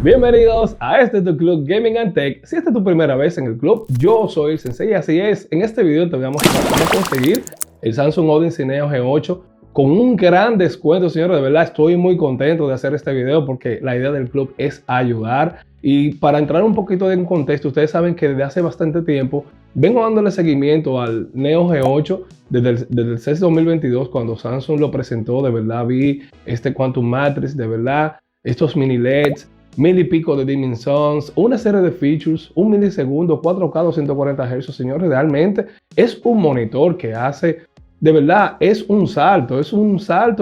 Bienvenidos a este tu club Gaming and Tech. Si esta es tu primera vez en el club, yo soy el Sensei, así es. En este video te voy a mostrar cómo conseguir el Samsung Odyssey Neo G8 con un gran descuento, señores. De verdad estoy muy contento de hacer este video porque la idea del club es ayudar. Y para entrar un poquito en contexto, ustedes saben que desde hace bastante tiempo vengo dándole seguimiento al Neo G8 desde el CES 2022, cuando Samsung lo presentó. De verdad vi este Quantum Matrix, de verdad estos mini LEDs, mil y pico de dimensiones, una serie de features, 1 milisegundo, 4K 240 Hz, señores. Realmente es un monitor que hace, de verdad, es un salto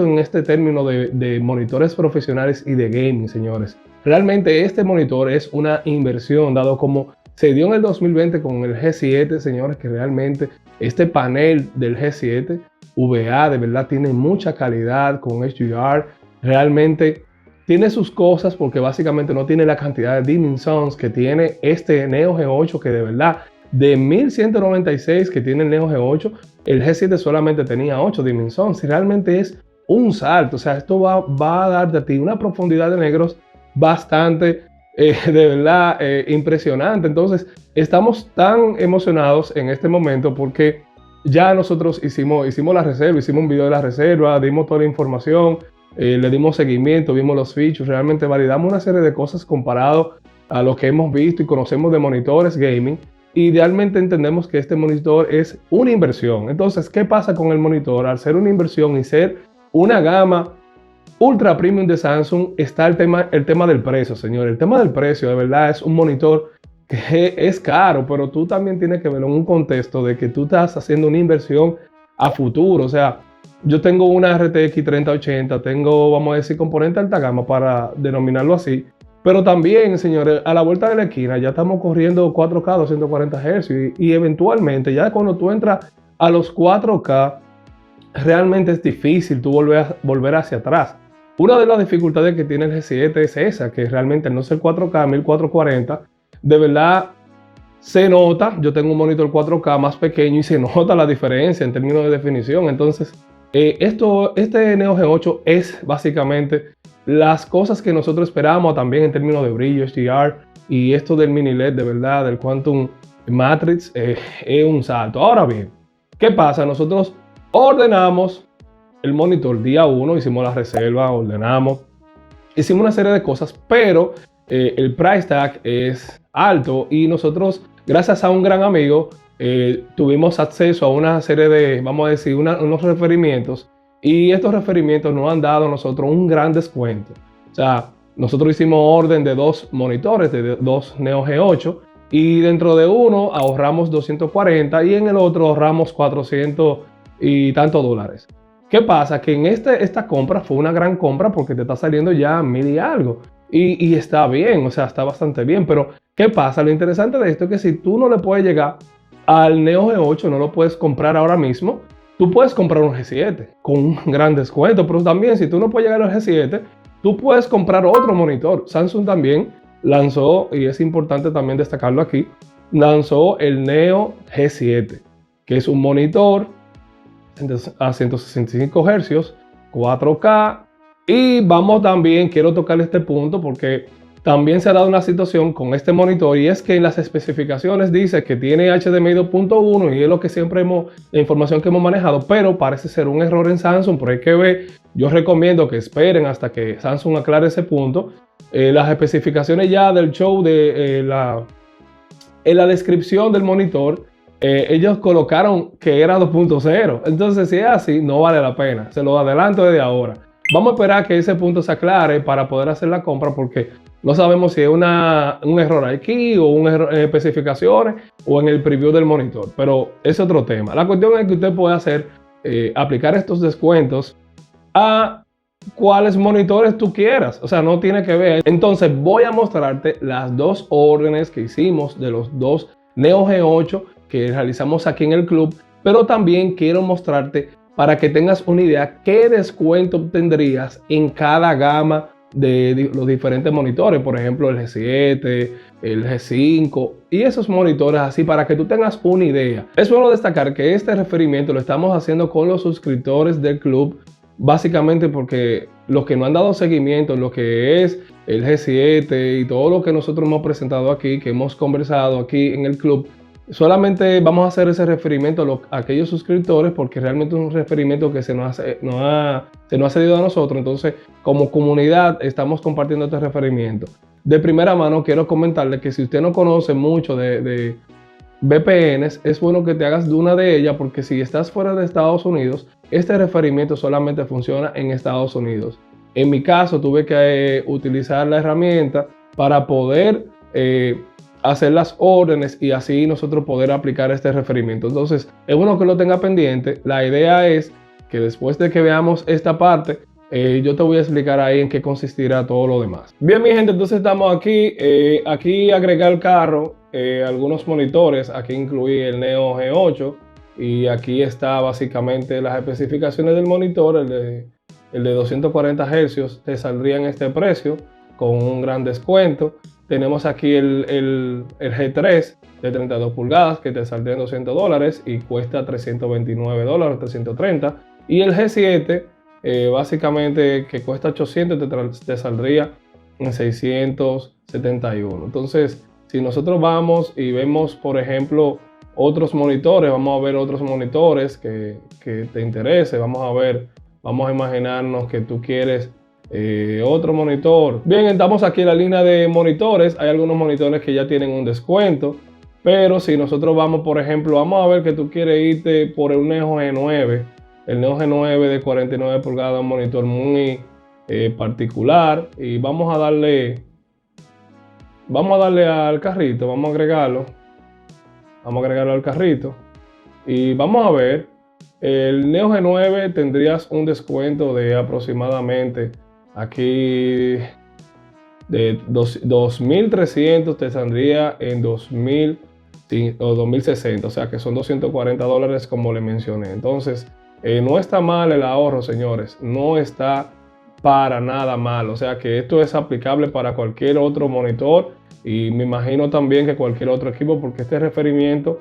en este término de monitores profesionales y de gaming, señores. Realmente este monitor es una inversión, dado como se dio en el 2020 con el G7, señores, que realmente este panel del G7 VA de verdad tiene mucha calidad con HDR, realmente tiene sus cosas porque básicamente no tiene la cantidad de dimensiones que tiene este Neo G8, que de verdad de 1196 que tiene el Neo G8, el G7 solamente tenía 8 dimensiones y realmente es un salto. O sea, esto va a darte a ti una profundidad de negros bastante, de verdad, impresionante. Entonces, estamos tan emocionados en este momento porque ya nosotros hicimos la reserva, hicimos un video de la reserva, dimos toda la información. Le dimos seguimiento, vimos los features, realmente validamos una serie de cosas comparado a lo que hemos visto y conocemos de monitores gaming. Idealmente entendemos que este monitor es una inversión. Entonces, ¿qué pasa con el monitor? Al ser una inversión y ser una gama ultra premium de Samsung, está el tema del precio, señor. El tema del precio, de verdad, es un monitor que es caro, pero tú también tienes que verlo en un contexto de que tú estás haciendo una inversión a futuro. O sea, yo tengo una RTX 3080, tengo, vamos a decir, componente alta gama para denominarlo así. Pero también, señores, a la vuelta de la esquina ya estamos corriendo 4K 240 Hz y eventualmente ya cuando tú entras a los 4K, realmente es difícil tú volver hacia atrás. Una de las dificultades que tiene el G7 es esa, que realmente no ser 4K 1440, de verdad se nota. Yo tengo un monitor 4K más pequeño y se nota la diferencia en términos de definición. Entonces, este Neo G8 es básicamente las cosas que nosotros esperamos también en términos de brillo, HDR, y esto del mini LED, de verdad, del Quantum Matrix, es un salto. Ahora bien, ¿qué pasa? Nosotros ordenamos el monitor día 1, hicimos la reserva, ordenamos, hicimos una serie de cosas, pero el price tag es alto y nosotros, gracias a un gran amigo, tuvimos acceso a una serie de, vamos a decir, unos referimientos, y estos referimientos nos han dado a nosotros un gran descuento. O sea, nosotros hicimos orden de 2 monitores, de 2 Neo G8, y dentro de uno ahorramos 240 y en el otro ahorramos 400 y tantos dólares. ¿Qué pasa? Que en esta compra fue una gran compra porque te está saliendo ya 1000 y algo. Y está bien, o sea, está bastante bien. Pero ¿qué pasa? Lo interesante de esto es que si tú no le puedes llegar al Neo G8, no lo puedes comprar ahora mismo, tú puedes comprar un G7 con un gran descuento. Pero también, si tú no puedes llegar al G7, tú puedes comprar otro monitor. Samsung también lanzó, y es importante también destacarlo aquí, lanzó el Neo G7, que es un monitor a 165 Hz, 4K. Y vamos también, quiero tocar este punto porque también se ha dado una situación con este monitor, y es que en las especificaciones dice que tiene HDMI 2.1 y es lo que siempre la información que hemos manejado, pero parece ser un error en Samsung, pero hay que ver. Yo recomiendo que esperen hasta que Samsung aclare ese punto. Las especificaciones ya del show en la descripción del monitor, ellos colocaron que era 2.0. Entonces, si es así, no vale la pena. Se lo adelanto desde ahora. Vamos a esperar que ese punto se aclare para poder hacer la compra, porque no sabemos si es un error aquí o un error en especificaciones o en el preview del monitor. Pero es otro tema. La cuestión es que usted puede aplicar estos descuentos a cuáles monitores tú quieras. O sea, no tiene que ver. Entonces, voy a mostrarte las 2 órdenes que hicimos de los 2 Neo G8 que realizamos aquí en el club, pero también quiero mostrarte para que tengas una idea qué descuento obtendrías en cada gama de los diferentes monitores. Por ejemplo, el G7, el G5 y esos monitores así, para que tú tengas una idea. Es bueno destacar que este referimiento lo estamos haciendo con los suscriptores del club, básicamente porque los que no han dado seguimiento en lo que es el G7 y todo lo que nosotros hemos presentado aquí, que hemos conversado aquí en el club, solamente vamos a hacer ese referimiento a aquellos suscriptores porque realmente es un referimiento que se nos ha cedido a nosotros. Entonces, como comunidad, estamos compartiendo este referimiento. De primera mano, quiero comentarle que si usted no conoce mucho de VPNs, es bueno que te hagas de una de ellas porque si estás fuera de Estados Unidos, este referimiento solamente funciona en Estados Unidos. En mi caso, tuve que utilizar la herramienta para poder hacer las órdenes y así nosotros poder aplicar este referimiento. Entonces, es bueno que lo tenga pendiente. La idea es que después de que veamos esta parte, yo te voy a explicar ahí en qué consistirá todo lo demás. Bien, mi gente, entonces estamos aquí. Aquí agregué al carro algunos monitores. Aquí incluí el Neo G8 y aquí está básicamente las especificaciones del monitor. El de 240 Hz te saldría en este precio con un gran descuento. Tenemos aquí el G3 de 32 pulgadas que te saldría en $200 y cuesta $329, 330. Y el G7 básicamente que cuesta 800 te saldría en 671. Entonces, si nosotros vamos y vemos, por ejemplo, otros monitores, vamos a ver otros monitores que te interese. Vamos a imaginarnos que tú quieres otro monitor. Bien, estamos aquí en la línea de monitores. Hay algunos monitores que ya tienen un descuento, pero si nosotros vamos, por ejemplo, vamos a ver que tú quieres irte por el Neo G9. El Neo G9 de 49 pulgadas, un monitor muy particular. Y vamos a darle al carrito, vamos a agregarlo al carrito. Y vamos a ver, el Neo G9 tendrías un descuento de aproximadamente aquí de 2.300, te saldría en 2.000 o 2.060, o sea que son $240 como le mencioné. Entonces, no está mal el ahorro, señores, no está para nada mal. O sea que esto es aplicable para cualquier otro monitor y me imagino también que cualquier otro equipo, porque este referimiento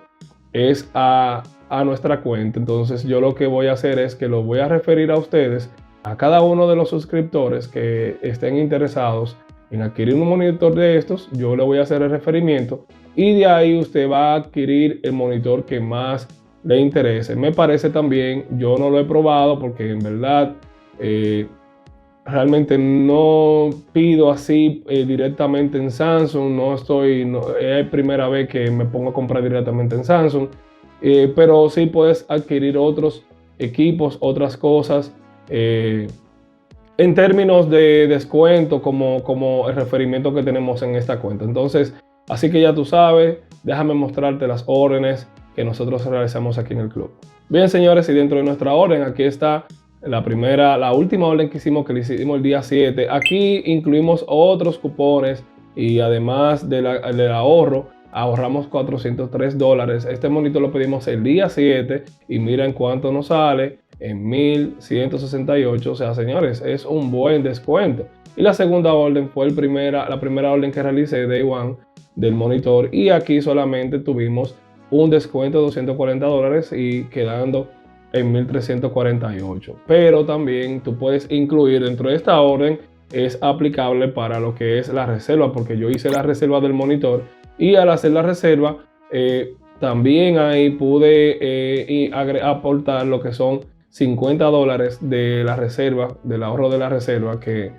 es a nuestra cuenta. Entonces yo lo que voy a hacer es que lo voy a referir a ustedes, a cada uno de los suscriptores que estén interesados en adquirir un monitor de estos. Yo le voy a hacer el referimiento y de ahí usted va a adquirir el monitor que más le interese. Me parece también, yo no lo he probado porque en verdad realmente no pido así directamente en Samsung. Es primera vez que me pongo a comprar directamente en Samsung, pero sí puedes adquirir otros equipos, otras cosas en términos de descuento como el referimiento que tenemos en esta cuenta. Entonces, así que ya tú sabes, déjame mostrarte las órdenes que nosotros realizamos aquí en el club. Bien, señores, y dentro de nuestra orden, aquí está la última orden que hicimos, que le hicimos el día 7. Aquí incluimos otros cupones y además del ahorro, ahorramos $403. Este monitor lo pedimos el día 7 y mira en cuánto nos sale, en 1.168. O sea, señores, es un buen descuento. Y la segunda orden fue la primera orden que realicé, Day One, del monitor, y aquí solamente tuvimos un descuento de $240 y quedando en 1.348. Pero también tú puedes incluir dentro de esta orden, es aplicable para lo que es la reserva, porque yo hice la reserva del monitor y al hacer la reserva también ahí pude aportar lo que son $50 de la reserva, del ahorro de la reserva que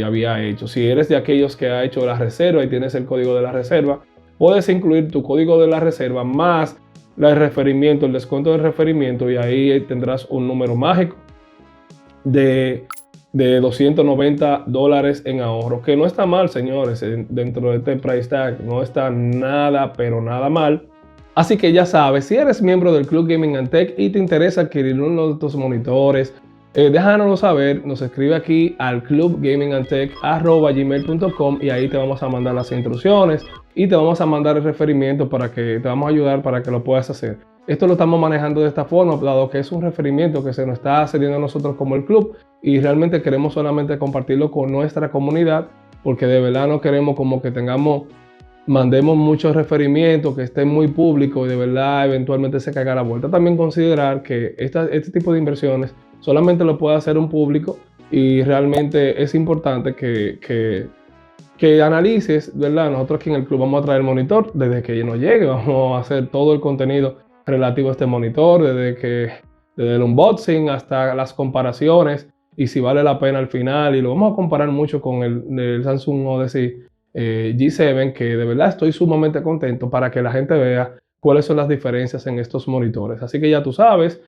había hecho. Si eres de aquellos que ha hecho la reserva y tienes el código de la reserva, puedes incluir tu código de la reserva más el descuento del referimiento, y ahí tendrás un número mágico de $290 en ahorro, que no está mal, señores. Dentro de este price tag no está nada, pero nada mal. Así que ya sabes, si eres miembro del Club Gaming and Tech y te interesa adquirir uno de estos monitores, déjanoslo saber, nos escribe aquí al clubgamingandtech@gmail.com y ahí te vamos a mandar las instrucciones y te vamos a mandar el referimiento te vamos a ayudar para que lo puedas hacer. Esto lo estamos manejando de esta forma, dado que es un referimiento que se nos está cediendo a nosotros como el club, y realmente queremos solamente compartirlo con nuestra comunidad, porque de verdad no queremos como que mandemos muchos referimientos que estén muy públicos y de verdad eventualmente se caiga la vuelta. También considerar que este tipo de inversiones solamente lo puede hacer un público y realmente es importante que analices, ¿verdad? Nosotros aquí en el club vamos a traer el monitor desde que nos llegue, vamos a hacer todo el contenido relativo a este monitor, desde el unboxing hasta las comparaciones y si vale la pena al final, y lo vamos a comparar mucho con el Samsung Odyssey G7, que de verdad estoy sumamente contento para que la gente vea cuáles son las diferencias en estos monitores. Así que ya tú sabes,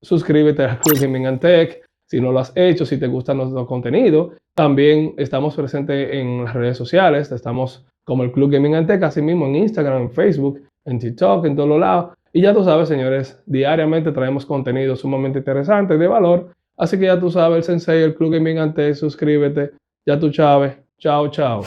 suscríbete al Club Gaming and Tech si no lo has hecho, si te gusta nuestro contenido. También estamos presentes en las redes sociales, estamos como el Club Gaming and Tech, así mismo en Instagram, en Facebook, en TikTok, en todos los lados. Y ya tú sabes, señores, diariamente traemos contenido sumamente interesante, de valor. Así que ya tú sabes, el Sensei, el Club Gaming and Tech, suscríbete. Ya tú sabes. Chao, chao.